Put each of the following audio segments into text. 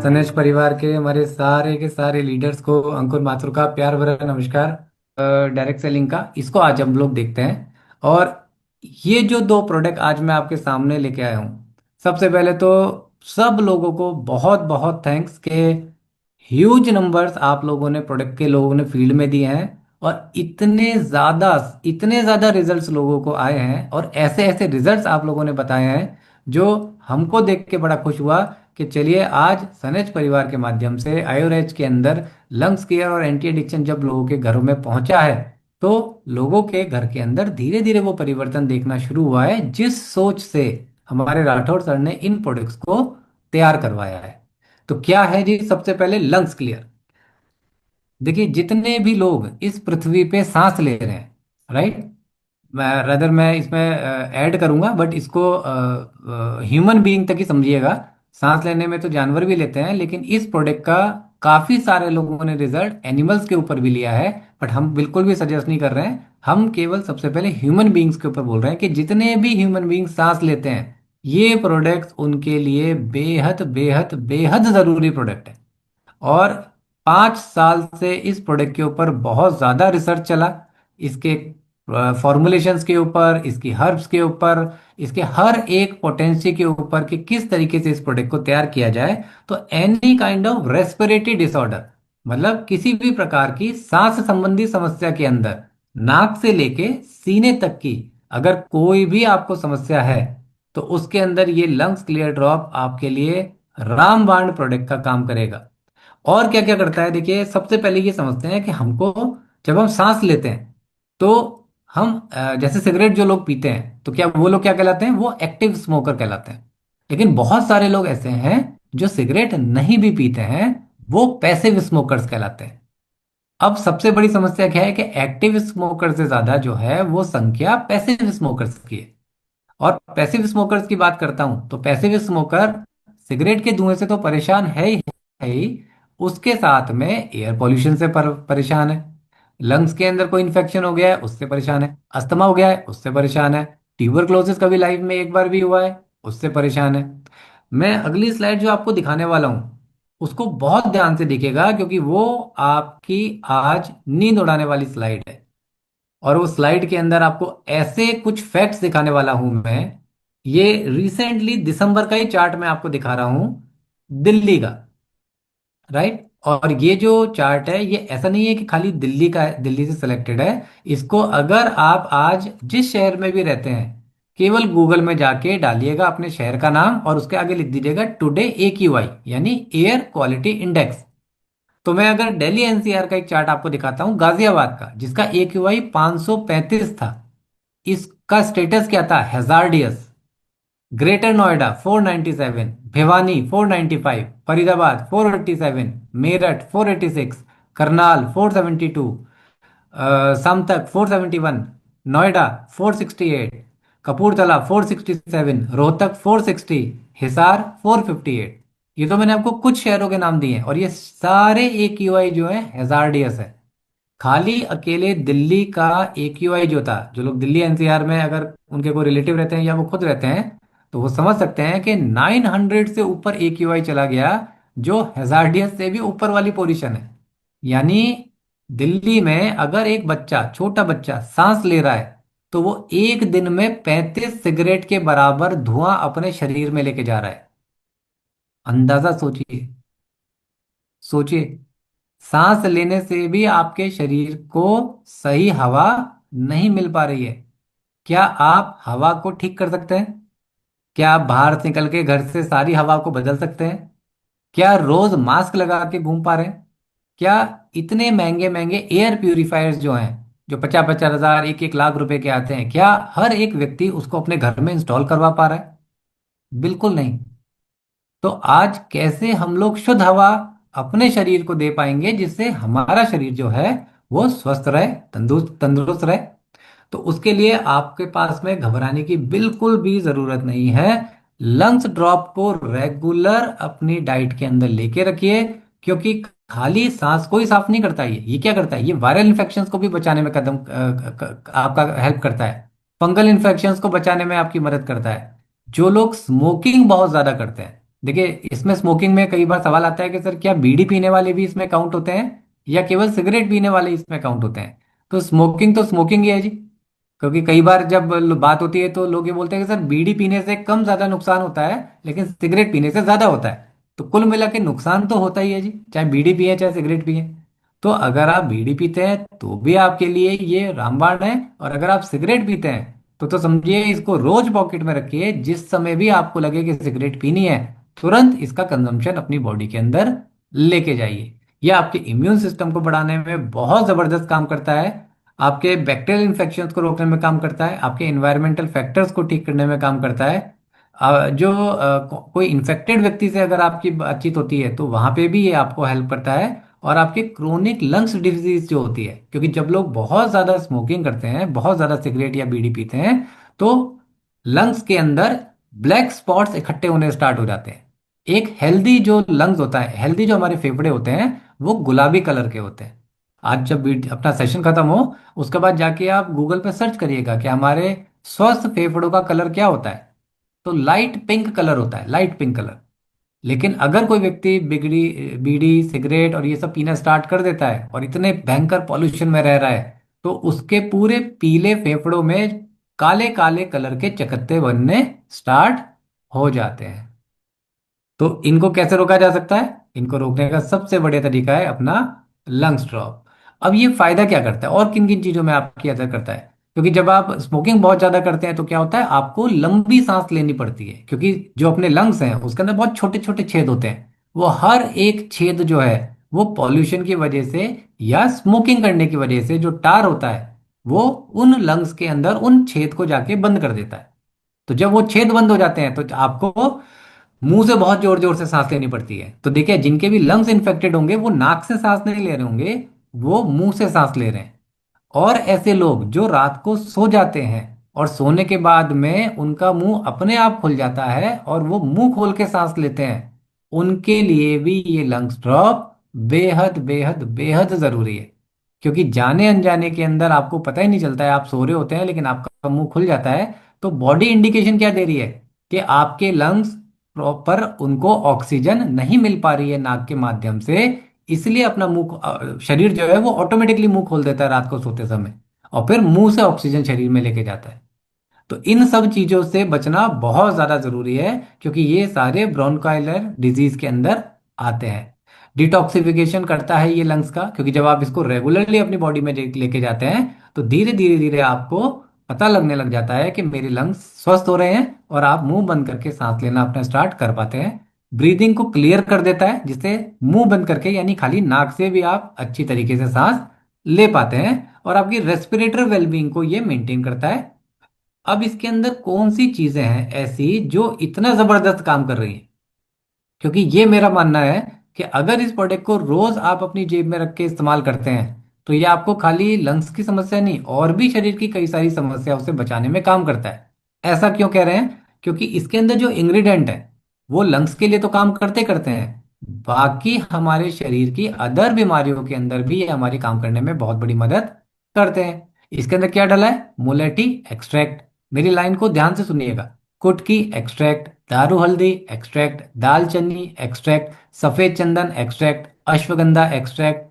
सनेश परिवार के हमारे सारे के सारे लीडर्स को अंकुर माथुर का प्यार भरा नमस्कार। डायरेक्ट सेलिंग का इसको आज हम लोग देखते हैं। और ये जो दो प्रोडक्ट आज मैं आपके सामने लेके आया हूँ, सबसे पहले तो सब लोगों को बहुत बहुत थैंक्स के ह्यूज नंबर्स आप लोगों ने प्रोडक्ट के लोगों ने फील्ड में दिए हैं। और इतने ज़्यादा रिजल्ट्स लोगों को आए हैं और ऐसे ऐसे रिजल्ट्स आप लोगों ने बताए हैं जो हमको देख के बड़ा खुश हुआ कि चलिए आज सनेज परिवार के माध्यम से आयोरेज के अंदर लंग्स केयर और एंटी एडिक्शन जब लोगों के घरों में पहुंचा है, तो लोगों के घर के अंदर धीरे धीरे वो परिवर्तन देखना शुरू हुआ है जिस सोच से हमारे राठौर सर ने इन प्रोडक्ट्स को तैयार करवाया है। तो क्या है जी, सबसे पहले लंग्स क्लियर। देखिए, जितने भी लोग इस पृथ्वी पे सांस ले रहे हैं, राइट, मैं इसमें ऐड करूंगा, बट इसको ह्यूमन बीइंग तक ही समझिएगा। सांस लेने में तो जानवर भी लेते हैं, लेकिन इस प्रोडक्ट का काफी सारे लोगों ने रिजल्ट एनिमल्स के ऊपर भी लिया है। बट हम बिल्कुल भी सजेस्ट नहीं कर रहे हैं, हम केवल सबसे पहले ह्यूमन बीइंग्स के ऊपर बोल रहे हैं कि जितने भी ह्यूमन बीइंग सांस लेते हैं, ये प्रोडक्ट्स उनके लिए बेहद बेहद बेहद जरूरी प्रोडक्ट है। और 5 साल से इस प्रोडक्ट के ऊपर बहुत ज़्यादा रिसर्च चला, इसके फॉर्मुलेशंस के ऊपर, इसकी हर्ब्स के ऊपर, इसके हर एक पोटेंसी के ऊपर कि किस तरीके से इस प्रोडक्ट को तैयार किया जाए। तो any kind of respiratory disorder, मतलब किसी भी प्रकार की सांस संबंधी समस्या के अंदर, नाक से लेके सीने तक की अगर कोई भी आपको समस्या है, तो उसके अंदर ये लंग्स क्लियर ड्रॉप आपके लिए रामबाण प्रोडक्ट का काम करेगा। और क्या क्या करता है, देखिए, सबसे पहले ये समझते हैं कि हमको जब हम सांस लेते हैं तो हम जैसे सिगरेट जो लोग पीते हैं, तो क्या वो लोग क्या कहलाते हैं? वो एक्टिव स्मोकर कहलाते हैं। लेकिन बहुत सारे लोग ऐसे हैं जो सिगरेट नहीं भी पीते हैं, वो पैसिव स्मोकर्स कहलाते हैं। अब सबसे बड़ी समस्या क्या है कि एक्टिव स्मोकर से ज्यादा जो है वो संख्या पैसिव स्मोकर्स की है। और पैसिव स्मोकर्स की बात करता हूं तो पैसिव स्मोकर सिगरेट के धुएं से तो परेशान है ही, उसके साथ में एयर पोल्यूशन से परेशान है। लंग्स के अंदर कोई इन्फेक्शन हो गया है उससे परेशान है, अस्थमा हो गया है उससे परेशान है, ट्यूबरक्लोसिस कभी लाइफ में एक बार भी हुआ है उससे परेशान है। मैं अगली स्लाइड जो आपको दिखाने वाला हूं उसको बहुत ध्यान से देखिएगा, क्योंकि वो आपकी आज नींद उड़ाने वाली स्लाइड है। और वो स्लाइड के अंदर आपको ऐसे कुछ फैक्ट्स दिखाने वाला हूं मैं। ये रिसेंटली दिसंबर का ही चार्ट मैं आपको दिखा रहा हूं, दिल्ली का, राइट। और ये जो चार्ट है ये ऐसा नहीं है कि खाली दिल्ली का है, दिल्ली से सिलेक्टेड है। इसको अगर आप आज जिस शहर में भी रहते हैं, केवल गूगल में जाके डालिएगा अपने शहर का नाम और उसके आगे लिख दीजिएगा टुडे AQI, यानी एयर क्वालिटी इंडेक्स। तो मैं अगर दिल्ली NCR का एक चार्ट आपको दिखाता हूँ, गाजियाबाद का, जिसका AQI 535 था, इसका स्टेटस क्या था? हैजार्डियस। ग्रेटर नोएडा 497, भिवानी 495, फरीदाबाद 487, मेरठ 486, करनाल 472, समतक 471, नोएडा 468, कपूरथला 467, रोहतक 460, हिसार 458। ये तो मैंने आपको कुछ शहरों के नाम दिए हैं, और ये सारे AQI जो है हैजार्डियस है। खाली अकेले दिल्ली का AQI जो था, जो लोग दिल्ली NCR में अगर उनके कोई रिलेटिव रहते हैं या वो खुद रहते हैं, तो वो समझ सकते हैं कि 900 से ऊपर AQI चला गया, जो हैजार्डियस से भी ऊपर वाली पोजीशन है। यानी दिल्ली में अगर एक बच्चा, छोटा बच्चा सांस ले रहा है, तो वो एक दिन में 35 सिगरेट के बराबर धुआं अपने शरीर में लेके जा रहा है। अंदाजा सोचिए, सोचिए। सांस लेने से भी आपके शरीर को सही हवा नहीं मिल पा रही है। क्या आप हवा को ठीक कर सकते हैं? क्या आप बाहर से निकल के घर से सारी हवा को बदल सकते हैं? क्या रोज मास्क लगा के घूम पा रहे हैं? क्या इतने महंगे महंगे एयर प्यूरिफायर्स जो हैं, जो 50-50 हजार, 1-1 लाख रुपए के आते हैं, क्या हर एक व्यक्ति उसको अपने घर में इंस्टॉल करवा पा रहा है? बिल्कुल नहीं। तो आज कैसे हम लोग शुद्ध हवा अपने शरीर को दे पाएंगे जिससे हमारा शरीर जो है वो स्वस्थ रहे, तंदुरुस्त तंदुरुस्त रहे? तो उसके लिए आपके पास में घबराने की बिल्कुल भी जरूरत नहीं है। लंग्स ड्रॉप को रेगुलर अपनी डाइट के अंदर लेके रखिए, क्योंकि खाली सांस को ही साफ नहीं करता, ये क्या करता है? ये वायरल इन्फेक्शंस को भी बचाने में आपका हेल्प करता है, फंगल इन्फेक्शंस को बचाने में आपकी मदद करता है, जो लोग स्मोकिंग बहुत ज्यादा करते हैं, देखिए इसमें स्मोकिंग में कई बार सवाल आता है कि सर क्या बीड़ी पीने वाले भी इसमें काउंट होते हैं या केवल सिगरेट पीने वाले इसमें काउंट होते हैं? तो स्मोकिंग ही है जी। क्योंकि कई बार जब बात होती है तो लोग ये बोलते हैं कि सर बीड़ी पीने से कम ज्यादा नुकसान होता है लेकिन सिगरेट पीने से ज्यादा होता है। तो कुल मिला के नुकसान तो होता ही है जी, चाहे बीड़ी पिए चाहे सिगरेट पिए। तो अगर आप बीड़ी पीते हैं तो भी आपके लिए ये रामबाण है, और अगर आप सिगरेट पीते हैं तो समझिए इसको रोज पॉकेट में रखिए, जिस समय भी आपको लगे कि सिगरेट पीनी है तुरंत इसका कंजम्पशन अपनी बॉडी के अंदर लेके जाइए। यह आपके इम्यून सिस्टम को बढ़ाने में बहुत जबरदस्त काम करता है, आपके बैक्टीरियल इन्फेक्शंस को रोकने में काम करता है, आपके इन्वायरमेंटल फैक्टर्स को ठीक करने में काम करता है। कोई इन्फेक्टेड व्यक्ति से अगर आपकी बातचीत होती है तो वहां पे भी ये आपको हेल्प करता है। और आपकी क्रोनिक लंग्स डिजीज जो होती है, क्योंकि जब लोग बहुत ज़्यादा स्मोकिंग करते हैं, बहुत ज़्यादा सिगरेट या बीड़ी पीते हैं, तो लंग्स के अंदर ब्लैक स्पॉट्स इकट्ठे होने स्टार्ट हो जाते हैं। एक हेल्दी जो लंग्स होता है, हेल्दी जो हमारे फेफड़े होते हैं, वो गुलाबी कलर के होते हैं। आज जब अपना सेशन खत्म हो उसके बाद जाके आप गूगल पे सर्च करिएगा कि हमारे स्वस्थ फेफड़ों का कलर क्या होता है। तो लाइट पिंक कलर होता है, लाइट पिंक कलर। लेकिन अगर कोई व्यक्ति बिगड़ी बीड़ी सिगरेट और ये सब पीना स्टार्ट कर देता है और इतने भयंकर पॉल्यूशन में रह रहा है, तो उसके पूरे पीले फेफड़ों में काले काले कलर के चकत्ते बनने स्टार्ट हो जाते हैं। तो इनको कैसे रोका जा सकता है? इनको रोकने का सबसे बढ़िया तरीका है अपना लंग्स ड्रॉप। अब ये फायदा क्या करता है और किन किन चीजों में आपकी असर करता है? क्योंकि जब आप स्मोकिंग बहुत ज्यादा करते हैं तो क्या होता है, आपको लंबी सांस लेनी पड़ती है, क्योंकि जो अपने लंग्स हैं उसके अंदर बहुत छोटे छोटे छेद होते हैं। वो हर एक छेद जो है वो पॉल्यूशन की वजह से या स्मोकिंग करने की वजह से जो टार होता है वो उन लंग्स के अंदर उन छेद को जाके बंद कर देता है। तो जब वो छेद बंद हो जाते हैं तो आपको मुंह से बहुत जोर जोर से सांस लेनी पड़ती है। तो देखिए जिनके भी लंग्स इन्फेक्टेड होंगे वो नाक से सांस नहीं ले रहे होंगे, वो मुंह से सांस ले रहे हैं। और ऐसे लोग जो रात को सो जाते हैं और सोने के बाद में उनका मुंह अपने आप खुल जाता है और वो मुंह खोल के सांस लेते हैं, उनके लिए भी ये लंग्स ड्रॉप बेहद बेहद बेहद जरूरी है। क्योंकि जाने अनजाने के अंदर आपको पता ही नहीं चलता है, आप सो रहे होते हैं लेकिन आपका मुंह खुल जाता है। तो बॉडी इंडिकेशन क्या दे रही है कि आपके लंग्स प्रॉपर उनको ऑक्सीजन नहीं मिल पा रही है नाक के माध्यम से। इसलिए अपना शरीर जो है वो ऑटोमेटिकली मुंह खोल देता है रात को सोते समय, और फिर मुंह से ऑक्सीजन शरीर में लेके जाता है। तो इन सब चीजों से बचना बहुत ज्यादा जरूरी है, क्योंकि ये सारे ब्रोंकाइलर डिजीज के अंदर आते हैं। डिटॉक्सिफिकेशन करता है ये लंग्स का, क्योंकि जब आप इसको रेगुलरली अपनी बॉडी में लेके जाते हैं तो धीरे धीरे धीरे आपको पता लगने लग जाता है कि मेरे लंग्स स्वस्थ हो रहे हैं, और आप मुंह बंद करके सांस लेना अपना स्टार्ट कर पाते हैं। ब्रीदिंग को क्लियर कर देता है, जिससे मुंह बंद करके यानी खाली नाक से भी आप अच्छी तरीके से सांस ले पाते हैं, और आपकी रेस्पिरेटरी वेलबींग को ये मेंटेन करता है। अब इसके अंदर कौन सी चीजें हैं ऐसी जो इतना जबरदस्त काम कर रही हैं? क्योंकि ये मेरा मानना है कि अगर इस प्रोडक्ट को रोज आप अपनी जेब में रख के इस्तेमाल करते हैं तो ये आपको खाली लंग्स की समस्या नहीं, और भी शरीर की कई सारी समस्याओं से बचाने में काम करता है। ऐसा क्यों कह रहे हैं? क्योंकि इसके अंदर जो इंग्रेडिएंट है वो लंग्स के लिए तो काम करते करते हैं, बाकी हमारे शरीर की अदर बीमारियों के अंदर भी ये हमारी काम करने में बहुत बड़ी मदद करते हैं। इसके अंदर क्या डाला है? मुलेठी एक्सट्रैक्ट। मेरी लाइन को ध्यान से सुनिएगा। कुटकी एक्सट्रैक्ट, दारू हल्दी एक्सट्रैक्ट, दालचीनी एक्सट्रैक्ट, सफेद चंदन एक्सट्रैक्ट, अश्वगंधा एक्सट्रैक्ट,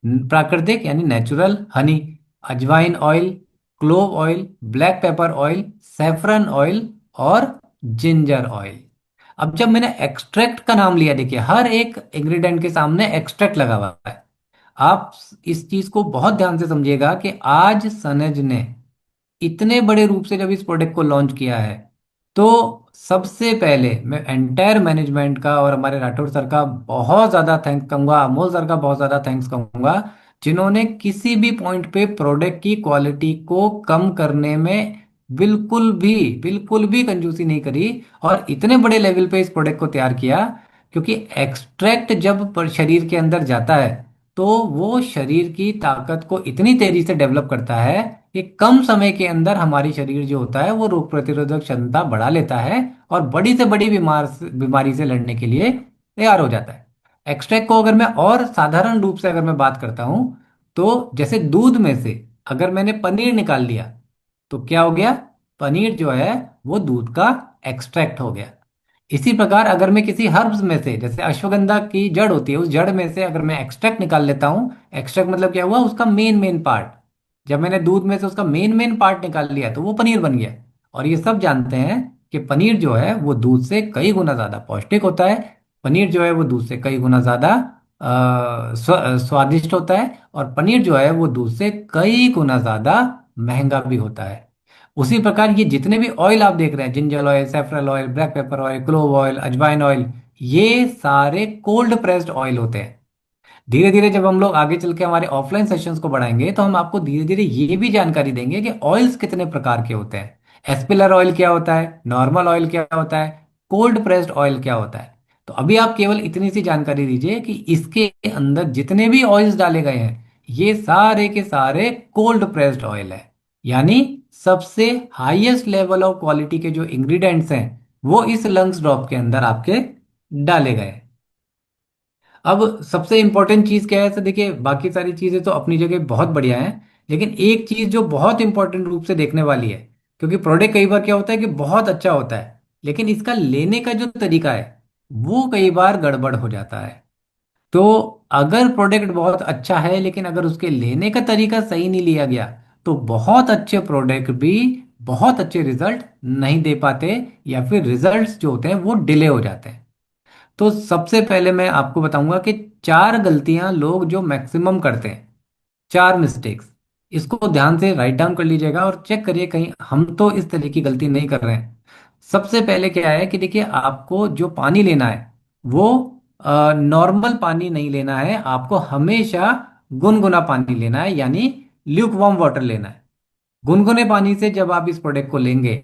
प्राकृतिक यानी नेचुरल हनी, अजवाइन oil, clove oil, black pepper oil, saffron oil और जिंजर ऑयल। अब जब मैंने एक्सट्रैक्ट का नाम लिया, देखिए हर एक इंग्रेडिएंट के सामने एक्सट्रैक्ट लगा हुआ है। आप इस चीज को बहुत ध्यान से समझिएगा कि आज सनज ने इतने बड़े रूप से जब इस प्रोडक्ट को लॉन्च किया है, तो सबसे पहले मैं एंटायर मैनेजमेंट का और हमारे राठौर सर का बहुत ज़्यादा थैंक्स कहूंगा, अमोल सर का बहुत ज़्यादा थैंक्स कहूंगा, जिन्होंने किसी भी पॉइंट पे प्रोडक्ट की क्वालिटी को कम करने में बिल्कुल भी कंजूसी नहीं करी, और इतने बड़े लेवल पे इस प्रोडक्ट को तैयार किया। क्योंकि एक्सट्रैक्ट जब शरीर के अंदर जाता है तो वो शरीर की ताकत को इतनी तेजी से डेवलप करता है कि कम समय के अंदर हमारी शरीर जो होता है वो रोग प्रतिरोधक क्षमता बढ़ा लेता है और बड़ी से बड़ी बीमारी से लड़ने के लिए तैयार हो जाता है। एक्सट्रैक्ट को अगर मैं और साधारण रूप से अगर मैं बात करता हूं, तो जैसे दूध में से अगर मैंने पनीर निकाल लिया तो क्या हो गया? पनीर जो है वो दूध का एक्सट्रैक्ट हो गया। इसी प्रकार अगर मैं किसी हर्ब्स में से, जैसे अश्वगंधा की जड़ होती है, उस जड़ में से अगर मैं एक्सट्रैक्ट निकाल लेता हूँ, एक्सट्रैक्ट मतलब क्या हुआ, उसका मेन मेन पार्ट, जब मैंने दूध में से उसका मेन मेन पार्ट निकाल लिया तो वो पनीर बन गया। और ये सब जानते हैं कि पनीर जो है वो दूध से कई गुना ज्यादा पौष्टिक होता है। पनीर जो है वो दूध से कई गुना ज्यादा स्वादिष्ट होता है। और पनीर जो है वो दूध से कई गुना ज्यादा महंगा भी होता है। उसी प्रकार ये जितने भी ऑयल आप देख रहे हैं, जिंजर ऑयल, सेफ्रल oil, black pepper oil, clove oil, अजवाइन ऑयल, ये सारे कोल्ड प्रेस्ड ऑयल होते हैं। धीरे धीरे जब हम लोग आगे चल के हमारे ऑफलाइन सेशंस को बढ़ाएंगे तो हम आपको धीरे धीरे ये भी जानकारी देंगे कि ऑयल्स कितने प्रकार के होते हैं। एस्पिलर ऑयल क्या होता है, नॉर्मल ऑयल क्या होता है, कोल्ड प्रेस्ड ऑयल क्या होता है। तो अभी आप केवल इतनी सी जानकारी दीजिए कि इसके अंदर जितने भी ऑयल्स डाले गए हैं ये सारे के सारे कोल्ड प्रेस्ड ऑयल है। यानी सबसे हाईएस्ट लेवल ऑफ क्वालिटी के जो इंग्रेडिएंट्स हैं वो इस लंग्स ड्रॉप के अंदर आपके डाले गए हैं। अब सबसे इंपॉर्टेंट चीज क्या है, तो देखिए बाकी सारी चीजें तो अपनी जगह बहुत बढ़िया हैं, लेकिन एक चीज जो बहुत इंपॉर्टेंट रूप से देखने वाली है, क्योंकि प्रोडक्ट कई बार क्या होता है कि बहुत अच्छा होता है, लेकिन इसका लेने का जो तरीका है वो कई बार गड़बड़ हो जाता है। तो अगर प्रोडक्ट बहुत अच्छा है लेकिन अगर उसके लेने का तरीका सही नहीं लिया गया तो बहुत अच्छे प्रोडक्ट भी बहुत अच्छे रिजल्ट नहीं दे पाते, या फिर रिजल्ट्स जो होते हैं वो डिले हो जाते हैं। तो सबसे पहले मैं आपको बताऊंगा कि चार गलतियां लोग जो मैक्सिमम करते हैं, चार मिस्टेक्स, इसको ध्यान से राइट डाउन कर लीजिएगा और चेक करिए कहीं हम तो इस तरह की गलती नहीं कर रहे हैं। सबसे पहले क्या है कि देखिए आपको जो पानी लेना है वो नॉर्मल पानी नहीं लेना है, आपको हमेशा गुनगुना पानी लेना है, यानी ल्यूक वार्म वाटर लेना है। गुनगुने पानी से जब आप इस प्रोडक्ट को लेंगे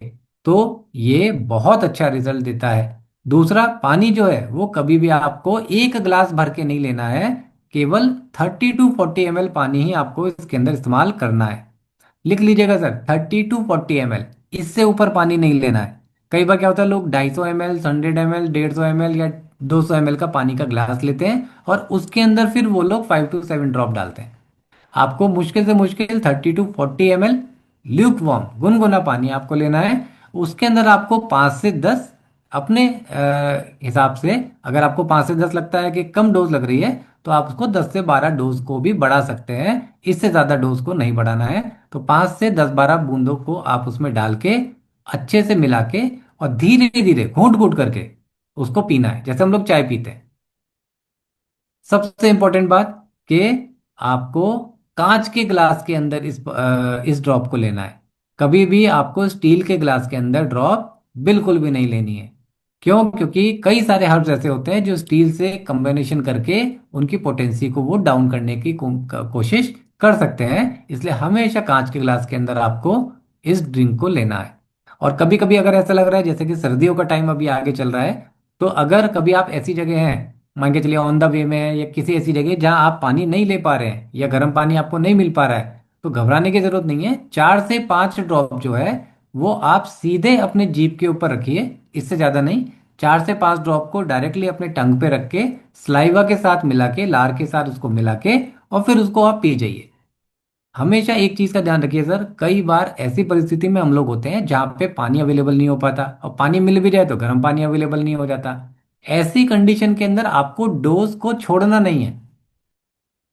तो ये बहुत अच्छा रिजल्ट देता है। दूसरा, पानी जो है वो कभी भी आपको एक गिलास भर के नहीं लेना है, केवल 30 to 40 ml पानी ही आपको इसके अंदर इस्तेमाल करना है। लिख लीजिएगा सर, 30 to 40 ml, इससे ऊपर पानी नहीं लेना है। कई बार क्या होता है, लोग 250 ml, 100 ml, 150 ml या 200 ml का पानी का ग्लास लेते हैं और उसके अंदर फिर वो लोग 5 to 7 ड्रॉप डालते हैं। आपको मुश्किल से मुश्किल 30 to 40 ml ल्यूक वार्म गुनगुना पानी आपको लेना है। उसके अंदर आपको 5 से 10 अपने हिसाब से, अगर आपको 5 से 10 लगता है कि कम डोज लग रही है तो आप उसको 10 से 12 डोज को भी बढ़ा सकते हैं। इससे ज़्यादा डोज को नहीं बढ़ाना है। तो 5 से 10 12 बूंदों को आप उसमें डाल के अच्छे से मिला के और धीरे धीरे घूंट घूंट करके उसको पीना है, जैसे हम लोग चाय पीते हैं। सबसे इंपॉर्टेंट बात कि आपको कांच के ग्लास के अंदर इस ड्रॉप को लेना है। कभी भी आपको स्टील के ग्लास के अंदर ड्रॉप बिल्कुल भी नहीं लेनी है। क्यों? क्योंकि कई सारे हर्ब्स ऐसे होते हैं जो स्टील से कॉम्बिनेशन करके उनकी पोटेंसी को वो डाउन करने की कोशिश कर सकते हैं। इसलिए हमेशा कांच के ग्लास के अंदर आपको इस ड्रिंक को लेना है। और कभी कभी अगर ऐसा लग रहा है जैसे कि सर्दियों का टाइम अभी आगे चल रहा है, तो अगर कभी आप ऐसी जगह हैं, मान के चलिए ऑन द वे में है या किसी ऐसी जगह जहां आप पानी नहीं ले पा रहे हैं या गर्म पानी आपको नहीं मिल पा रहा है, तो घबराने की जरूरत नहीं है। 4 से 5 ड्रॉप जो है वो आप सीधे अपने जीभ के ऊपर रखिए, इससे ज्यादा नहीं। 4 से 5 ड्रॉप को डायरेक्टली अपने टंग पे रख के सलाइवा के साथ मिला के, लार के साथ उसको मिला के और फिर उसको आप पी जाइए। हमेशा एक चीज का ध्यान रखिए सर, कई बार ऐसी परिस्थिति में हम लोग होते हैं जहाँ पे पानी अवेलेबल नहीं हो पाता, और पानी मिल भी जाए तो गर्म पानी अवेलेबल नहीं हो जाता। ऐसी कंडीशन के अंदर आपको डोज को छोड़ना नहीं है।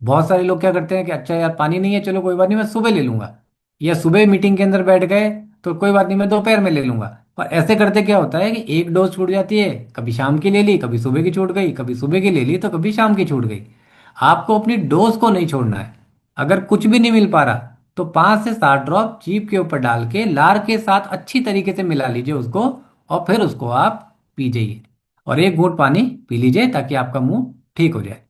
बहुत सारे लोग क्या करते हैं कि अच्छा यार पानी नहीं है, चलो कोई बात नहीं मैं सुबह ले लूंगा, या सुबह मीटिंग के अंदर बैठ गए तो कोई बात नहीं मैं दोपहर में ले लूंगा। पर ऐसे करते क्या होता है कि एक डोज छूट जाती है, कभी शाम की ले ली, कभी सुबह की छूट गई, कभी सुबह की ले ली तो कभी शाम की छूट गई। आपको अपनी डोज को नहीं छोड़ना है। अगर कुछ भी नहीं मिल पा रहा तो 5 से 7 ड्रॉप जीभ के ऊपर डाल के लार के साथ अच्छी तरीके से मिला लीजिए उसको, और फिर उसको आप पी जाइए और एक घूंट पानी पी लीजिए ताकि आपका मुंह ठीक हो जाए।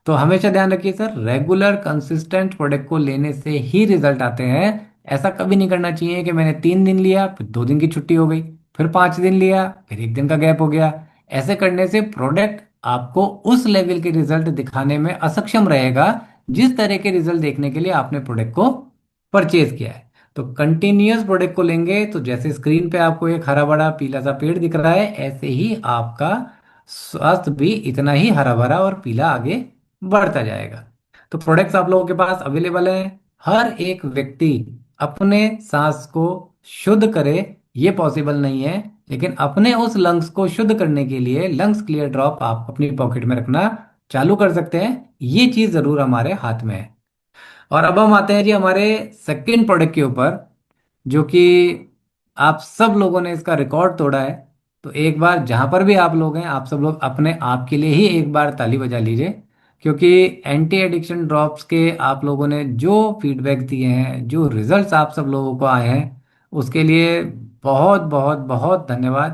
तो हमेशा ध्यान रखिए सर, रेगुलर कंसिस्टेंट प्रोडक्ट को लेने से ही रिजल्ट आते हैं। ऐसा कभी नहीं करना चाहिए कि मैंने 3 दिन लिया फिर 2 दिन की छुट्टी हो गई, फिर 5 दिन लिया फिर 1 दिन का गैप हो गया। ऐसे करने से प्रोडक्ट आपको उस लेवल के रिजल्ट दिखाने में असक्षम रहेगा जिस तरह के रिजल्ट देखने के लिए आपने प्रोडक्ट को परचेज किया है। तो कंटिन्यूअस प्रोडक्ट को लेंगे तो जैसे स्क्रीन पे आपको एक हरा भरा पीला सा पेड़ दिख रहा है, ऐसे ही आपका स्वास्थ्य भी इतना ही हरा भरा और पीला आगे बढ़ता जाएगा। तो प्रोडक्ट्स आप लोगों के पास अवेलेबल हैं। हर एक व्यक्ति अपने सांस को शुद्ध करे ये पॉसिबल नहीं है, लेकिन अपने उस लंग्स को शुद्ध करने के लिए लंग्स क्लियर ड्रॉप आप अपनी पॉकेट में रखना चालू कर सकते हैं। ये चीज़ ज़रूर हमारे हाथ में है। और अब हम आते हैं जी हमारे सेकंड प्रोडक्ट के ऊपर, जो कि आप सब लोगों ने इसका रिकॉर्ड तोड़ा है। तो एक बार जहां पर भी आप लोग हैं, आप सब लोग अपने आप के लिए ही एक बार ताली बजा लीजिए, क्योंकि एंटी एडिक्शन ड्रॉप्स के आप लोगों ने जो फीडबैक दिए हैं, जो रिजल्ट्स आप सब लोगों को आए हैं, उसके लिए बहुत बहुत बहुत धन्यवाद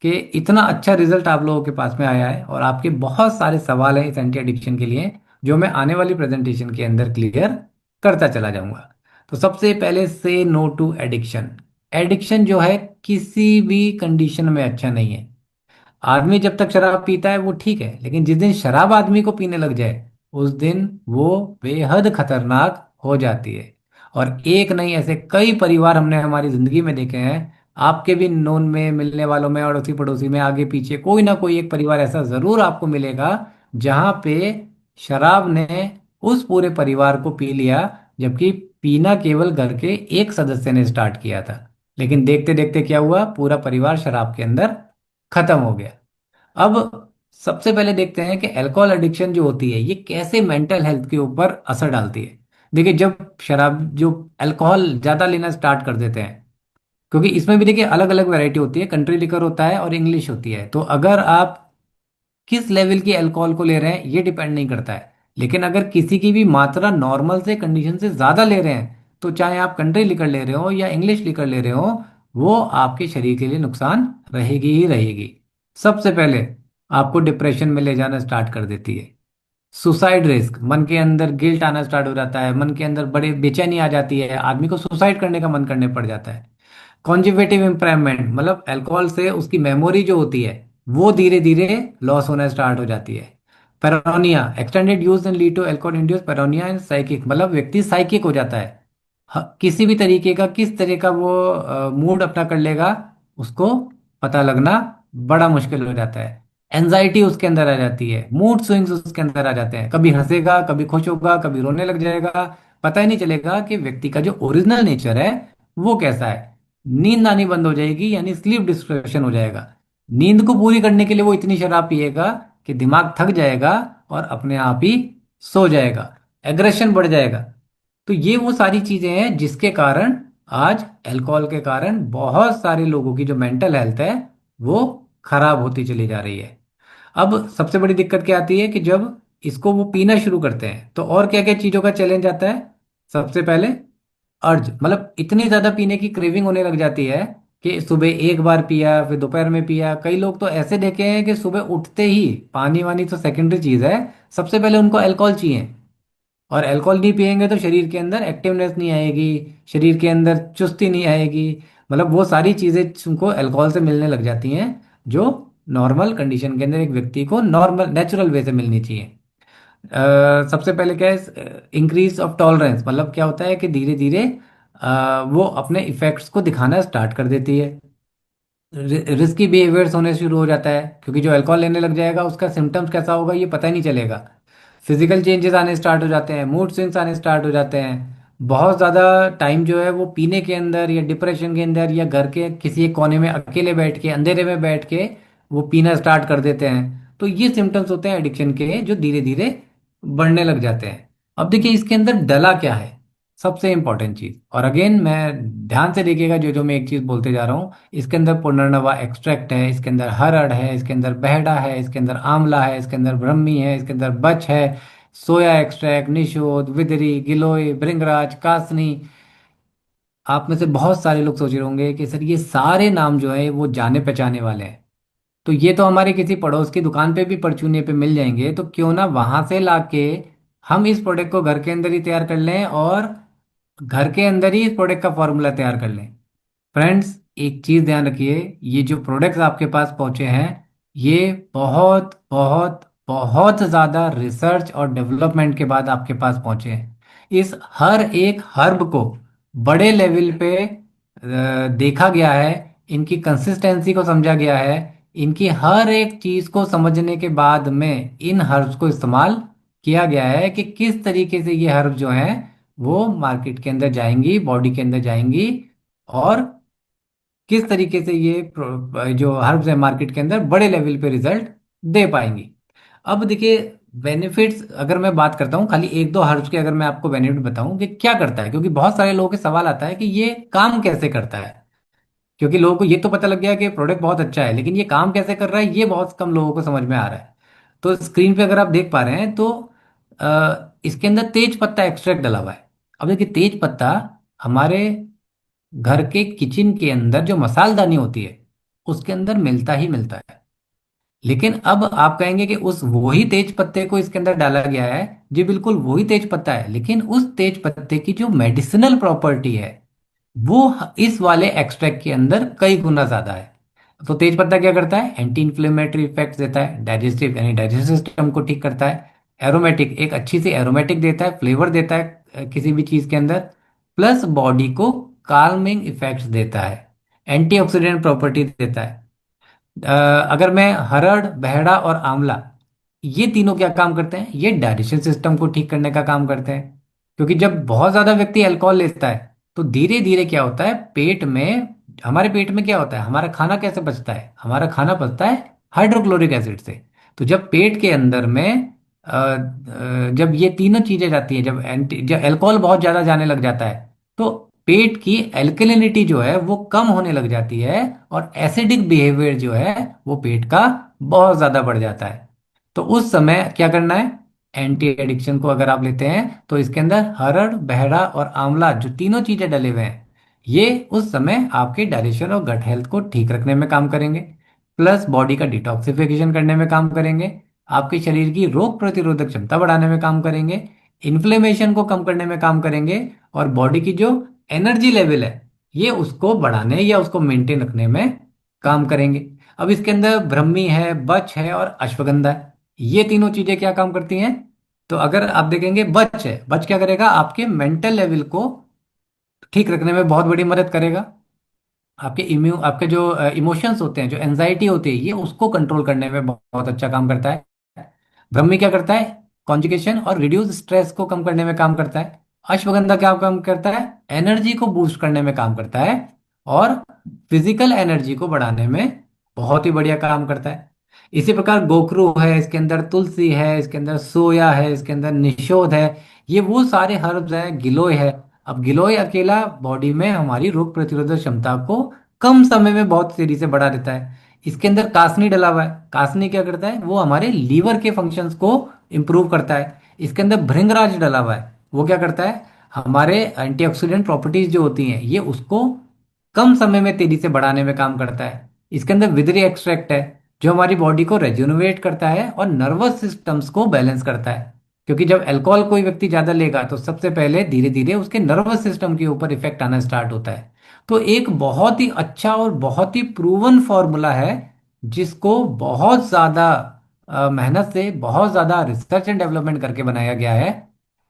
कि इतना अच्छा रिजल्ट आप लोगों के पास में आया है। और आपके बहुत सारे सवाल हैं इस एंटी एडिक्शन के लिए, जो मैं आने वाली प्रेजेंटेशन के अंदर क्लियर करता चला जाऊंगा। तो सबसे पहले से नो टू एडिक्शन। एडिक्शन जो है किसी भी कंडीशन में अच्छा नहीं है। आदमी जब तक शराब पीता है वो ठीक है, लेकिन जिस दिन शराब आदमी को पीने लग जाए उस दिन वो बेहद खतरनाक हो जाती है। और एक नहीं, ऐसे कई परिवार हमने हमारी जिंदगी में देखे हैं। आपके भी नोन में, मिलने वालों में, अड़ोसी पड़ोसी में, आगे पीछे कोई ना कोई एक परिवार ऐसा जरूर आपको मिलेगा जहां पे शराब ने उस पूरे परिवार को पी लिया, जबकि पीना केवल घर के एक सदस्य ने स्टार्ट किया था। लेकिन देखते देखते क्या हुआ, पूरा परिवार शराब के अंदर खत्म हो गया। अब सबसे पहले देखते हैं कि अल्कोहल एडिक्शन जो होती है ये कैसे मेंटल हेल्थ के ऊपर असर डालती है। देखिए, जब शराब जो अल्कोहल ज्यादा लेना स्टार्ट कर देते हैं, क्योंकि इसमें भी देखिए अलग अलग वैरायटी होती है, कंट्री लिकर होता है और इंग्लिश होती है। तो अगर आप किस लेवल की अल्कोहल को ले रहे हैं ये डिपेंड नहीं करता है, लेकिन अगर किसी की भी मात्रा नॉर्मल से, कंडीशन से ज़्यादा ले रहे हैं, तो चाहे आप कंट्री लिकर ले रहे हो या इंग्लिश लिकर ले रहे हो, वो आपके शरीर के लिए नुकसान रहेगी ही रहेगी। सबसे पहले आपको डिप्रेशन में ले जाना स्टार्ट कर देती है। सुसाइड रिस्क, मन के अंदर गिल्ट आना स्टार्ट हो जाता है, मन के अंदर बड़े बेचैनी आ जाती है, आदमी को सुसाइड करने का मन करने पड़ जाता है। कॉन्जिवेटिव इम्प्रूवमेंट, मतलब अल्कोहल से उसकी मेमोरी जो होती है वो धीरे धीरे लॉस होना स्टार्ट हो जाती है। Paranoia, extended use and lead to alcohol induce paranoia and psychic, मतलब व्यक्ति साइकिक हो जाता है। किसी भी तरीके का, किस तरह का वो मूड अपना कर लेगा, उसको पता लगना बड़ा मुश्किल हो जाता है। एंजाइटी उसके अंदर आ जाती है, मूड स्विंग्स उसके अंदर आ जाते हैं, कभी हंसेगा, कभी खुश होगा, कभी रोने लग जाएगा। पता ही नहीं चलेगा कि व्यक्ति का जो ओरिजिनल नेचर है वो कैसा है। नींद आनी बंद हो जाएगी, यानी स्लीप डिस्ट्रैक्शन हो जाएगा। नींद को पूरी करने के लिए वो इतनी शराब पिएगा कि दिमाग थक जाएगा और अपने आप ही सो जाएगा। एग्रेशन बढ़ जाएगा। तो ये वो सारी चीजें हैं जिसके कारण आज अल्कोहल के कारण बहुत सारे लोगों की जो मेंटल हेल्थ है वो खराब होती चली जा रही है। अब सबसे बड़ी दिक्कत क्या आती है कि जब इसको वो पीना शुरू करते हैं तो और क्या क्या चीजों का चैलेंज आता है। सबसे पहले अर्ज, मतलब इतनी ज्यादा पीने की क्रेविंग होने लग जाती है कि सुबह एक बार पिया, फिर दोपहर में पिया। कई लोग तो ऐसे देखे हैं कि सुबह उठते ही, पानी वानी तो सेकेंडरी चीज है, सबसे पहले उनको अल्कोहल चाहिए। और अल्कोहल नहीं पियेंगे तो शरीर के अंदर एक्टिवनेस नहीं आएगी, शरीर के अंदर चुस्ती नहीं आएगी। मतलब वो सारी चीजें उनको अल्कोहल से मिलने लग जाती हैं, जो नॉर्मल कंडीशन के अंदर एक व्यक्ति को नॉर्मल नेचुरल वे से मिलनी चाहिए। सबसे पहले क्या है, इंक्रीज ऑफ टॉलरेंस, मतलब क्या होता है कि धीरे धीरे वो अपने इफेक्ट्स को दिखाना स्टार्ट कर देती है। रिस्की बिहेवियर्स होने शुरू हो जाता है, क्योंकि जो अल्कोहल लेने लग जाएगा उसका सिम्टम्स कैसा होगा ये पता ही नहीं चलेगा। फिजिकल चेंजेस आने स्टार्ट हो जाते हैं, मूड स्विंग्स आने स्टार्ट हो जाते हैं। बहुत ज़्यादा टाइम जो है वो पीने के अंदर या डिप्रेशन के अंदर या घर के किसी एक कोने में अकेले बैठ के, अंधेरे में बैठ के वो पीना स्टार्ट कर देते हैं। तो ये सिम्टम्स होते हैं एडिक्शन के, जो धीरे धीरे बढ़ने लग जाते हैं। अब देखिए इसके अंदर डला क्या है, सबसे इंपॉर्टेंट चीज। और अगेन मैं ध्यान से देखिएगा जो जो मैं एक चीज बोलते जा रहा हूँ, इसके अंदर पुनर्नवा एक्सट्रैक्ट है, इसके अंदर हरड़ है, इसके अंदर बहड़ा है, इसके अंदर आंवला है, इसके अंदर ब्रह्मी है, इसके अंदर बच है, सोया एक्सट्रैक्ट, निशोद, विदरी, गिलोय, भृंगराज, कासनी। आप में से बहुत सारे लोग सोच रहे होंगे कि सर ये सारे नाम जो है वो जाने पहचाने वाले हैं, तो ये तो हमारे किसी पड़ोस की दुकान पे भी परचूने पे मिल जाएंगे, तो क्यों ना वहां से लाके हम इस प्रोडक्ट को घर के अंदर ही तैयार कर लें और घर के अंदर ही इस प्रोडक्ट का फॉर्मूला तैयार कर लें। फ्रेंड्स, एक चीज ध्यान रखिए, ये जो प्रोडक्ट्स आपके पास पहुंचे हैं ये बहुत बहुत बहुत ज्यादा रिसर्च और डेवलपमेंट के बाद आपके पास पहुंचे हैं। इस हर एक हर्ब को बड़े लेवल पे देखा गया है, इनकी कंसिस्टेंसी को समझा गया है, इनकी हर एक चीज को समझने के बाद में इन हर्ब्स को इस्तेमाल किया गया है कि किस तरीके से ये हर्ब जो हैं वो मार्केट के अंदर जाएंगी, बॉडी के अंदर जाएंगी और किस तरीके से ये जो हर्ब्स है मार्केट के अंदर बड़े लेवल पे रिजल्ट दे पाएंगी। अब देखिए, बेनिफिट्स अगर मैं बात करता हूँ खाली एक दो हर्ब्स के, अगर मैं आपको बेनिफिट बताऊं कि क्या करता है, क्योंकि बहुत सारे लोगों के सवाल आता है कि ये काम कैसे करता है। क्योंकि लोगों को ये तो पता लग गया कि प्रोडक्ट बहुत अच्छा है, लेकिन ये काम कैसे कर रहा है ये बहुत कम लोगों को समझ में आ रहा है। तो स्क्रीन पे अगर आप देख पा रहे हैं तो इसके अंदर तेज पत्ता एक्सट्रैक्ट डला हुआ है। अब देखिए, तेज पत्ता हमारे घर के किचन के अंदर जो मसालदानी होती है उसके अंदर मिलता ही मिलता है। लेकिन अब आप कहेंगे कि उस वही तेज पत्ते को इसके अंदर डाला गया है। जी बिल्कुल, वही तेज पत्ता है, लेकिन उस तेज पत्ते की जो मेडिसिनल प्रॉपर्टी है वो इस वाले एक्सट्रैक्ट के अंदर कई गुना ज्यादा है। तो तेज पत्ता क्या करता है, एंटी इन्फ्लेमेटरी इफेक्ट देता है, डाइजेस्टिव यानी डाइजेस्टिव सिस्टम को ठीक करता है, एरोमेटिक एक अच्छी सी एरोमेटिक देता है, फ्लेवर देता है किसी भी चीज के अंदर, प्लस बॉडी को काल्मिंग इफेक्ट्स देता है, एंटीऑक्सीडेंट प्रॉपर्टी देता है। अगर मैं हरड़, बहेड़ा और आंवला, ये तीनों क्या काम करते हैं, ये डाइजेशन सिस्टम को ठीक करने का काम करते हैं। क्योंकि जब बहुत ज्यादा व्यक्ति अल्कोहल लेता है तो धीरे धीरे क्या होता है, पेट में, हमारे पेट में क्या होता है, हमारा खाना कैसे पचता है, हमारा खाना पचता है हाइड्रोक्लोरिक एसिड से। तो जब पेट के अंदर में जब ये तीनों चीजें जाती हैं, जब अल्कोहल बहुत ज्यादा जाने लग जाता है तो पेट की एल्कलिनिटी जो है वो कम होने लग जाती है, और एसिडिक बिहेवियर जो है वो पेट का बहुत ज्यादा बढ़ जाता है। तो उस समय क्या करना है, एंटी एडिक्शन को अगर आप लेते हैं तो इसके अंदर हरड़, बहड़ा और आंवला जो तीनों चीजें डले हुए हैं, ये उस समय आपके डाइजेशन और गट हेल्थ को ठीक रखने में काम करेंगे, प्लस बॉडी का डिटॉक्सिफिकेशन करने में काम करेंगे, आपके शरीर की रोग प्रतिरोधक क्षमता बढ़ाने में काम करेंगे, इन्फ्लेमेशन को कम करने में काम करेंगे, और बॉडी की जो एनर्जी लेवल है ये उसको बढ़ाने या उसको मेंटेन रखने में काम करेंगे। अब इसके अंदर ब्रह्मी है, बच है और अश्वगंधा है। ये तीनों चीजें क्या काम करती हैं, तो अगर आप देखेंगे बच है, बच क्या करेगा, आपके मेंटल लेवल को ठीक रखने में बहुत बड़ी मदद करेगा। आपके जो इमोशंस होते हैं, जो एंजाइटी होती है, ये उसको कंट्रोल करने में बहुत अच्छा काम करता है। ब्रह्मी क्या करता है, कॉन्जुगेशन और रिड्यूस स्ट्रेस को कम करने में काम करता है। अश्वगंधा क्या काम करता है, एनर्जी को बूस्ट करने में काम करता है, और फिजिकल एनर्जी को बढ़ाने में बहुत ही बढ़िया काम करता है। इसी प्रकार गोखरू है, इसके अंदर तुलसी है, इसके अंदर सोया है, इसके अंदर निशोध है। ये वो सारे हर्ब्स हैं, गिलोय है। अब गिलोय अकेला बॉडी में हमारी रोग प्रतिरोधक क्षमता को कम समय में बहुत तेजी से बढ़ा देता है। इसके अंदर कासनी डला हुआ है, कासनी क्या करता है, वो हमारे लीवर के फंक्शंस को इंप्रूव करता है। इसके अंदर भृंगराज डला हुआ है, वो क्या करता है, हमारे एंटीऑक्सीडेंट प्रॉपर्टीज जो होती हैं ये उसको कम समय में तेजी से बढ़ाने में काम करता है। इसके अंदर विदरी एक्सट्रैक्ट है, जो हमारी बॉडी को रेजुनवेट करता है और नर्वस सिस्टम्स को बैलेंस करता है। क्योंकि जब अल्कोहल कोई व्यक्ति ज्यादा लेगा तो सबसे पहले धीरे धीरे उसके नर्वस सिस्टम के ऊपर इफेक्ट आना स्टार्ट होता है। तो एक बहुत ही अच्छा और बहुत ही प्रूवन फॉर्मूला है, जिसको बहुत ज्यादा मेहनत से, बहुत ज्यादा रिसर्च एंड डेवलपमेंट करके बनाया गया है।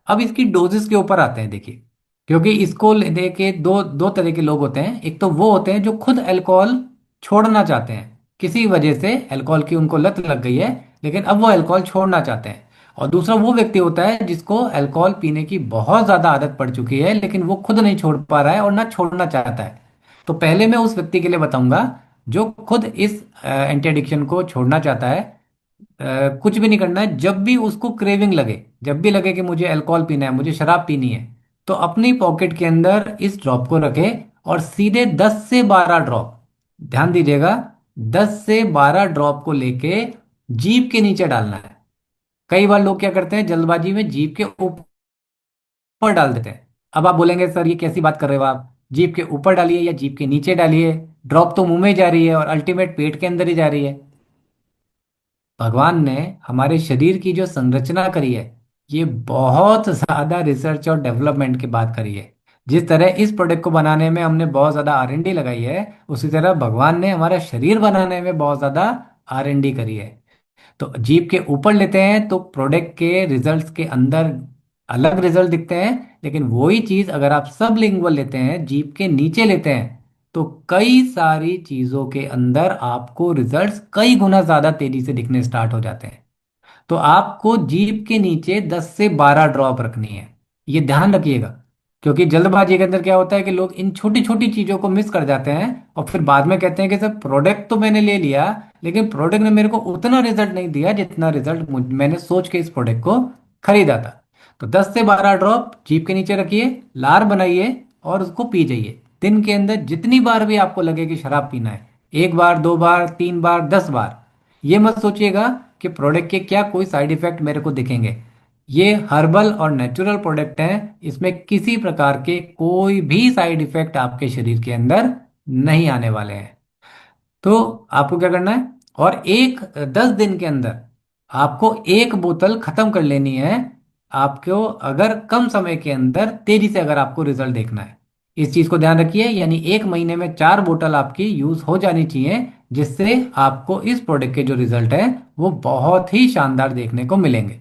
अब इसकी डोजेस के ऊपर आते हैं, देखिए, क्योंकि इसको लेके दो दो तरह के लोग होते हैं। एक तो वो होते हैं जो खुद अल्कोहल छोड़ना चाहते हैं, किसी वजह से अल्कोहल की उनको लत लग गई है, लेकिन अब वो अल्कोहल छोड़ना चाहते हैं। और दूसरा वो व्यक्ति होता है जिसको अल्कोहल पीने की बहुत ज्यादा आदत पड़ चुकी है, लेकिन वो खुद नहीं छोड़ पा रहा है और ना छोड़ना चाहता है। तो पहले मैं उस व्यक्ति के लिए बताऊंगा जो खुद इस एंटी एडिक्शन को छोड़ना चाहता है। कुछ भी नहीं करना है, जब भी उसको क्रेविंग लगे, जब भी लगे कि मुझे अल्कोहल पीना है, मुझे शराब पीनी है, तो अपनी पॉकेट के अंदर इस ड्रॉप को रखे और सीधे 10 से 12 ड्रॉप, ध्यान दीजिएगा, 10 से 12 ड्रॉप को लेके जीभ के नीचे डालना है। कई बार लोग क्या करते हैं, जल्दबाजी में जीभ के ऊपर डाल देते हैं। अब आप बोलेंगे सर ये कैसी बात कर रहे हो आप, जीभ के ऊपर डालिए या जीभ के नीचे डालिए, ड्रॉप तो मुंह में जा रही है और अल्टीमेट पेट के अंदर ही जा रही है। भगवान ने हमारे शरीर की जो संरचना करी है, ये बहुत ज्यादा रिसर्च और डेवलपमेंट की बात करी है। जिस तरह इस प्रोडक्ट को बनाने में हमने बहुत ज्यादा R&D लगाई है, उसी तरह भगवान ने हमारा शरीर बनाने में बहुत ज्यादा R&D करी है। तो जीप के ऊपर लेते हैं तो प्रोडक्ट के रिजल्ट्स के अंदर अलग रिजल्ट दिखते हैं, लेकिन वही चीज अगर आप सब लिंगुअल लेते हैं, जीप के नीचे लेते हैं, तो कई सारी चीजों के अंदर आपको रिजल्ट्स कई गुना ज्यादा तेजी से दिखने स्टार्ट हो जाते हैं। तो आपको जीप के नीचे 10 से 12 ड्रॉप रखनी है, ये ध्यान रखिएगा। क्योंकि जल्दबाजी के अंदर क्या होता है कि लोग इन छोटी छोटी चीजों को मिस कर जाते हैं और फिर बाद में कहते हैं कि सर प्रोडक्ट तो मैंने ले लिया, लेकिन प्रोडक्ट ने मेरे को उतना रिजल्ट नहीं दिया जितना रिजल्ट मैंने सोच के इस प्रोडक्ट को खरीदा था। तो 10 से 12 ड्रॉप जीभ के नीचे रखिए, लार बनाइए और उसको पी जाइए। दिन के अंदर जितनी बार भी आपको लगे कि शराब पीना है, 1 बार, 2 बार, 3 बार, 10 बार, ये मत सोचिएगा कि प्रोडक्ट के क्या कोई साइड इफेक्ट मेरे को दिखेंगे। ये हर्बल और नेचुरल प्रोडक्ट हैं, इसमें किसी प्रकार के कोई भी साइड इफेक्ट आपके शरीर के अंदर नहीं आने वाले हैं। तो आपको क्या करना है, और 10 दिन के अंदर आपको एक बोतल खत्म कर लेनी है। आपको अगर कम समय के अंदर तेजी से अगर आपको रिजल्ट देखना है, इस चीज को ध्यान रखिए, यानी 1 महीने में 4 बोतल आपकी यूज हो जानी चाहिए, जिससे आपको इस प्रोडक्ट के जो रिजल्ट है वो बहुत ही शानदार देखने को मिलेंगे।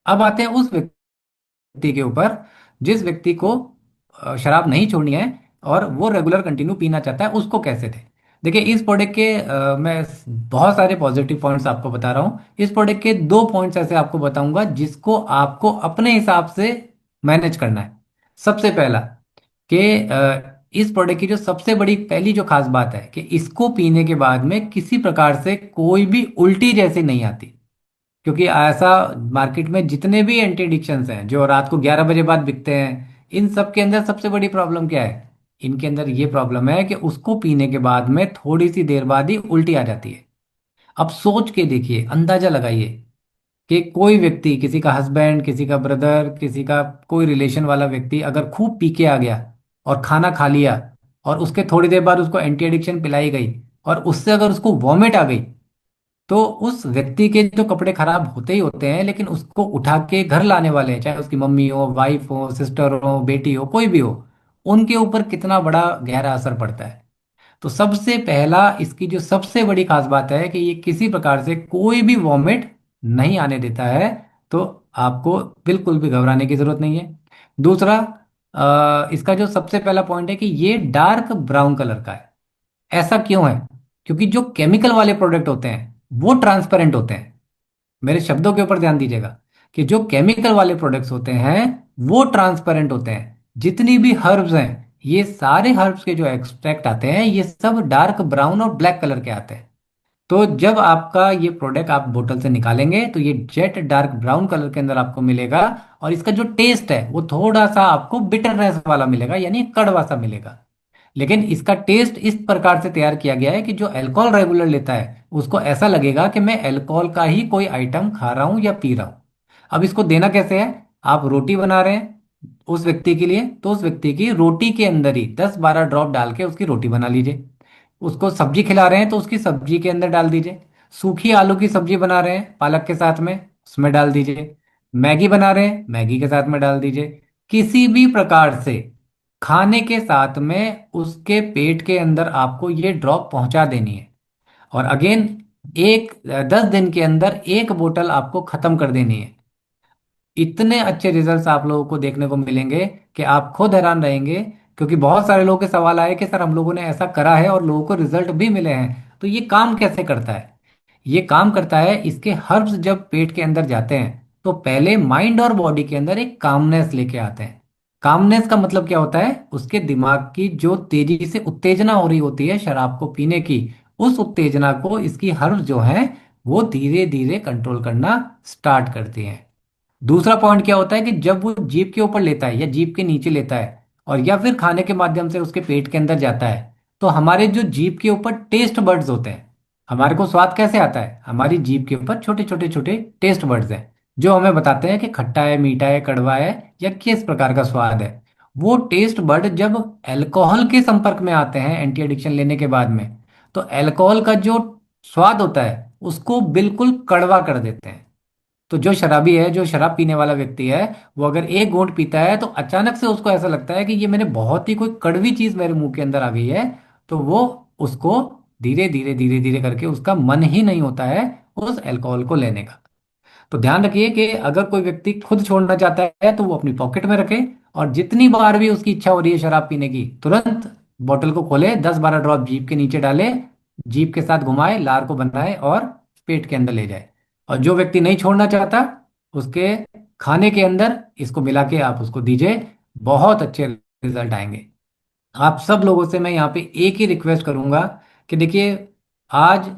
अब आते हैं उस व्यक्ति के ऊपर जिस व्यक्ति को शराब नहीं छोड़नी है और वो रेगुलर कंटिन्यू पीना चाहता है, उसको कैसे थे। देखिए इस प्रोडक्ट के मैं बहुत सारे पॉजिटिव पॉइंट्स आपको बता रहा हूँ। इस प्रोडक्ट के 2 पॉइंट्स ऐसे आपको बताऊंगा जिसको आपको अपने हिसाब से मैनेज करना है। सबसे पहला कि इस प्रोडक्ट की जो सबसे बड़ी पहली जो खास बात है कि इसको पीने के बाद में किसी प्रकार से कोई भी उल्टी जैसी नहीं आती। क्योंकि ऐसा मार्केट में जितने भी एंटी एडिक्शंस हैं जो रात को 11 बजे बाद बिकते हैं, इन सब के अंदर सबसे बड़ी प्रॉब्लम क्या है, इनके अंदर ये प्रॉब्लम है कि उसको पीने के बाद में थोड़ी सी देर बाद ही उल्टी आ जाती है। अब सोच के देखिए, अंदाजा लगाइए कि कोई व्यक्ति, किसी का हस्बैंड, किसी का ब्रदर, किसी का कोई रिलेशन वाला व्यक्ति अगर खूब पी के आ गया और खाना खा लिया और उसके थोड़ी देर बाद उसको एंटी एडिक्शन पिलाई गई और उससे अगर उसको वॉमिट आ गई, तो उस व्यक्ति के जो कपड़े खराब होते ही होते हैं, लेकिन उसको उठा के घर लाने वाले, चाहे उसकी मम्मी हो, वाइफ हो, सिस्टर हो, बेटी हो, कोई भी हो, उनके ऊपर कितना बड़ा गहरा असर पड़ता है। तो सबसे पहला इसकी जो सबसे बड़ी खास बात है कि ये किसी प्रकार से कोई भी वॉमिट नहीं आने देता है। तो आपको बिल्कुल भी घबराने की जरूरत नहीं है। दूसरा, इसका जो सबसे पहला पॉइंट है कि ये डार्क ब्राउन कलर का है। ऐसा क्यों है? क्योंकि जो केमिकल वाले प्रोडक्ट होते हैं वो ट्रांसपेरेंट होते हैं। मेरे शब्दों के ऊपर ध्यान दीजिएगा कि जो केमिकल वाले प्रोडक्ट्स होते हैं वो ट्रांसपेरेंट होते हैं। जितनी भी हर्ब्स हैं, ये सारे हर्ब्स के जो एक्सट्रैक्ट आते हैं ये सब डार्क ब्राउन और ब्लैक कलर के आते हैं। तो जब आपका ये प्रोडक्ट आप बोतल से निकालेंगे तो ये जेट डार्क ब्राउन कलर के अंदर आपको मिलेगा। और इसका जो टेस्ट है वो थोड़ा सा आपको बिटरनेस वाला मिलेगा, यानी कड़वा सा मिलेगा। लेकिन इसका टेस्ट इस प्रकार से तैयार किया गया है कि जो अल्कोहल रेगुलर लेता है उसको ऐसा लगेगा कि मैं अल्कोहल का ही कोई आइटम खा रहा हूं या पी रहा हूं। अब इसको देना कैसे है? आप रोटी बना रहे हैं उस व्यक्ति के लिए, तो उस व्यक्ति की रोटी के अंदर ही 10-12 ड्रॉप डाल के उसकी रोटी बना लीजिए। उसको सब्जी खिला रहे हैं तो उसकी सब्जी के अंदर डाल दीजिए। सूखी आलू की सब्जी बना रहे हैं पालक के साथ में, उसमें डाल दीजिए। मैगी बना रहे हैं, मैगी के साथ में डाल दीजिए। किसी भी प्रकार से खाने के साथ में उसके पेट के अंदर आपको ये ड्रॉप पहुंचा देनी है। और अगेन, 10 दिन के अंदर एक बोतल आपको खत्म कर देनी है। इतने अच्छे रिजल्ट्स आप लोगों को देखने को मिलेंगे कि आप खुद हैरान रहेंगे। क्योंकि बहुत सारे लोगों के सवाल आए कि सर हम लोगों ने ऐसा करा है और लोगों को रिजल्ट भी मिले हैं, तो ये काम कैसे करता है? ये काम करता है, इसके हर्ब्स जब पेट के अंदर जाते हैं तो पहले माइंड और बॉडी के अंदर एक कामनेस लेके आते हैं। कामनेस का मतलब क्या होता है? उसके दिमाग की जो तेजी से उत्तेजना हो रही होती है शराब को पीने की, उस उत्तेजना को इसकी हर्ब्स जो हैं वो धीरे धीरे कंट्रोल करना स्टार्ट करती हैं। दूसरा पॉइंट क्या होता है कि जब वो जीभ के ऊपर लेता है या जीभ के नीचे लेता है और या फिर खाने के माध्यम से उसके पेट के अंदर जाता है, तो हमारे जो जीभ के ऊपर टेस्ट बर्ड्स होते हैं, हमारे को स्वाद कैसे आता है? हमारी जीभ के ऊपर छोटे छोटे छोटे टेस्ट बर्ड्स हैं जो हमें बताते हैं कि खट्टा है, मीठा है, कड़वा है या किस प्रकार का स्वाद है। वो टेस्ट बर्ड जब अल्कोहल के संपर्क में आते हैं एंटी एडिक्शन लेने के बाद में, तो अल्कोहल का जो स्वाद होता है उसको बिल्कुल कड़वा कर देते हैं। तो जो शराबी है, जो शराब पीने वाला व्यक्ति है, वो अगर एक घूंट पीता है तो अचानक से उसको ऐसा लगता है कि ये मैंने बहुत ही कोई कड़वी चीज मेरे मुंह के अंदर आ गई है। तो वो उसको धीरे धीरे धीरे धीरे करके उसका मन ही नहीं होता है उस अल्कोहल को लेने का। तो ध्यान रखिए कि अगर कोई व्यक्ति खुद छोड़ना चाहता है तो वो अपनी पॉकेट में रखे, और जितनी बार भी उसकी इच्छा हो रही है शराब पीने की, तुरंत बोतल को खोले, 10-12 ड्रॉप जीभ के नीचे डाले, जीभ के साथ घुमाए, लार को बनाए और पेट के अंदर ले जाए। और जो व्यक्ति नहीं छोड़ना चाहता, उसके खाने के अंदर इसको मिला के आप उसको दीजिए। बहुत अच्छे रिजल्ट आएंगे। आप सब लोगों से मैं यहाँ पे एक ही रिक्वेस्ट करूंगा कि देखिए, आज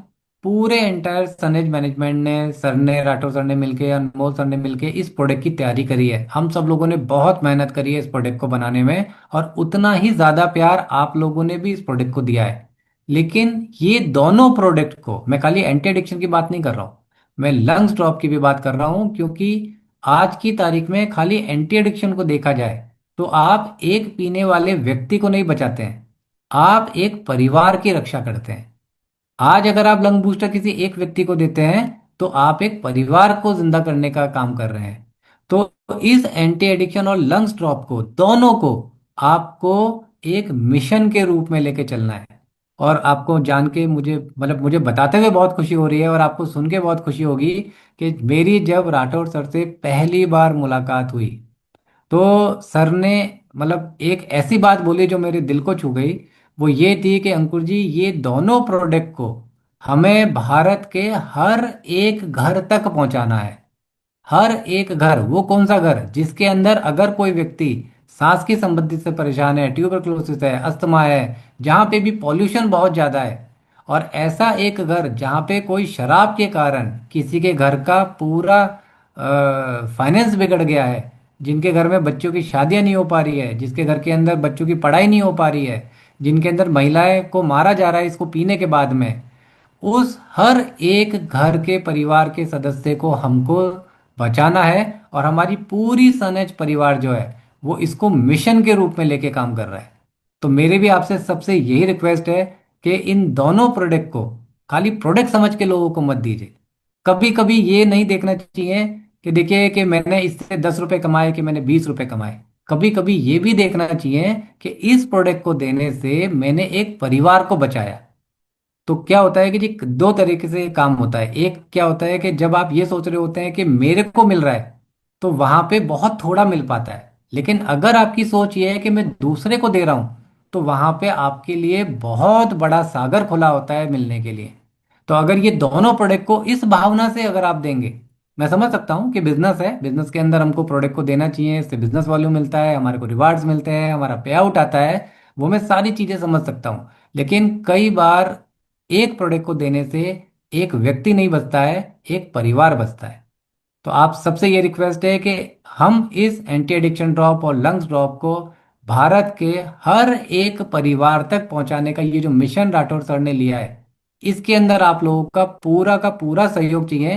पूरे एंटायर सनेज मैनेजमेंट ने, सर ने, राठौर सर ने मिलके, अनमोल सर ने मिलके इस प्रोडक्ट की तैयारी करी है। हम सब लोगों ने बहुत मेहनत करी है इस प्रोडक्ट को बनाने में, और उतना ही ज्यादा प्यार आप लोगों ने भी इस प्रोडक्ट को दिया है। लेकिन ये दोनों प्रोडक्ट को, मैं खाली एंटी एडिक्शन की बात नहीं कर रहा हूँ, मैं लंग्स ड्रॉप की भी बात कर रहा हूँ, क्योंकि आज की तारीख में खाली एंटी एडिक्शन को देखा जाए तो आप एक पीने वाले व्यक्ति को नहीं बचाते हैं, आप एक परिवार की रक्षा करते हैं। आज अगर आप लंग बूस्टर किसी एक व्यक्ति को देते हैं तो आप एक परिवार को जिंदा करने का काम कर रहे हैं। तो इस एंटी एडिक्शन और लंग्स ड्रॉप को, दोनों को आपको एक मिशन के रूप में लेके चलना है। और आपको जान के मुझे, मतलब मुझे बताते हुए बहुत खुशी हो रही है, और आपको सुन के बहुत खुशी होगी कि मेरी जब राठौर सर से पहली बार मुलाकात हुई तो सर ने मतलब एक ऐसी बात बोली जो मेरे दिल को छू गई। वो ये थी कि अंकुर जी, ये दोनों प्रोडक्ट को हमें भारत के हर एक घर तक पहुंचाना है। हर एक घर, वो कौन सा घर जिसके अंदर अगर कोई व्यक्ति सांस की संबंधित से परेशान है, ट्यूबरक्लोसिस है, अस्थमा है, जहाँ पे भी पॉल्यूशन बहुत ज़्यादा है, और ऐसा एक घर जहाँ पे कोई शराब के कारण किसी के घर का पूरा फाइनेंस बिगड़ गया है, जिनके घर में बच्चों की शादियां नहीं हो पा रही है, जिसके घर के अंदर बच्चों की पढ़ाई नहीं हो पा रही है, जिनके अंदर महिलाएं को मारा जा रहा है इसको पीने के बाद में, उस हर एक घर के परिवार के सदस्य को हमको बचाना है। और हमारी पूरी सनेज परिवार जो है वो इसको मिशन के रूप में लेके काम कर रहा है। तो मेरे भी आपसे सबसे यही रिक्वेस्ट है कि इन दोनों प्रोडक्ट को खाली प्रोडक्ट समझ के लोगों को मत दीजिए। कभी कभी ये नहीं देखना चाहिए कि देखिए कि मैंने इससे 10 रुपए कमाए कि मैंने 20 रुपए कमाए। कभी कभी ये भी देखना चाहिए कि इस प्रोडक्ट को देने से मैंने एक परिवार को बचाया। तो क्या होता है कि जी, दो तरीके से काम होता है। एक क्या होता है कि जब आप ये सोच रहे होते हैं कि मेरे को मिल रहा है तो वहां पे बहुत थोड़ा मिल पाता है। लेकिन अगर आपकी सोच ये है कि मैं दूसरे को दे रहा हूं तो वहां पे आपके लिए बहुत बड़ा सागर खुला होता है मिलने के लिए। तो अगर ये दोनों प्रोडक्ट को इस भावना से अगर आप देंगे, मैं समझ सकता हूँ कि बिजनेस है, बिजनेस के अंदर हमको प्रोडक्ट को देना चाहिए, इससे बिजनेस वैल्यू मिलता है, हमारे को रिवार्ड्स मिलते हैं, हमारा पे आउट आता है, वो मैं सारी चीजें समझ सकता हूँ। लेकिन कई बार एक प्रोडक्ट को देने से एक व्यक्ति नहीं बचता है, एक परिवार बचता है। तो आप सबसे ये रिक्वेस्ट है कि हम इस एंटी एडिक्शन ड्रॉप और लंग्स ड्रॉप को भारत के हर एक परिवार तक पहुंचाने का ये जो मिशन राठौर सर ने लिया है, इसके अंदर आप लोगों का पूरा सहयोग चाहिए।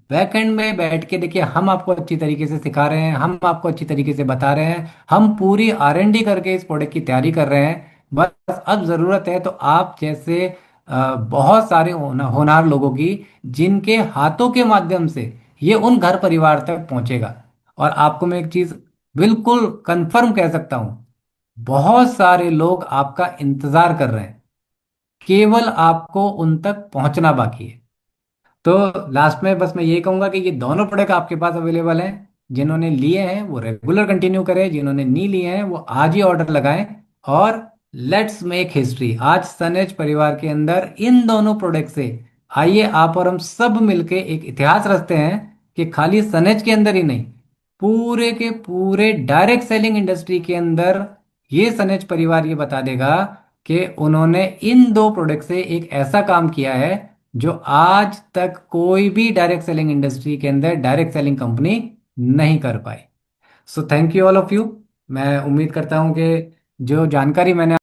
बैकएंड में बैठ के देखिए, हम आपको अच्छी तरीके से सिखा रहे हैं, हम आपको अच्छी तरीके से बता रहे हैं, हम पूरी R&D करके इस प्रोडक्ट की तैयारी कर रहे हैं। बस अब जरूरत है तो आप जैसे बहुत सारे होनहार लोगों की, जिनके हाथों के माध्यम से ये उन घर परिवार तक पहुंचेगा। और आपको मैं एक चीज बिल्कुल कंफर्म कह सकता हूं, बहुत सारे लोग आपका इंतजार कर रहे हैं, केवल आपको उन तक पहुंचना बाकी है। तो लास्ट में बस मैं ये कहूंगा कि ये दोनों प्रोडक्ट आपके पास अवेलेबल हैं। जिन्होंने लिए हैं वो रेगुलर कंटिन्यू करें, जिन्होंने नहीं लिए हैं वो आज ही ऑर्डर लगाएं। और लेट्स मेक हिस्ट्री। आज सनेज परिवार के अंदर इन दोनों प्रोडक्ट से आइए आप और हम सब मिलके एक इतिहास रचते हैं कि खाली सनेज के अंदर ही नहीं, पूरे के पूरे डायरेक्ट सेलिंग इंडस्ट्री के अंदर ये सनेज परिवार ये बता देगा कि उन्होंने इन दो प्रोडक्ट से एक ऐसा काम किया है जो आज तक कोई भी डायरेक्ट सेलिंग इंडस्ट्री के अंदर डायरेक्ट सेलिंग कंपनी नहीं कर पाई। So thank you all of you. मैं उम्मीद करता हूं कि जो जानकारी मैंने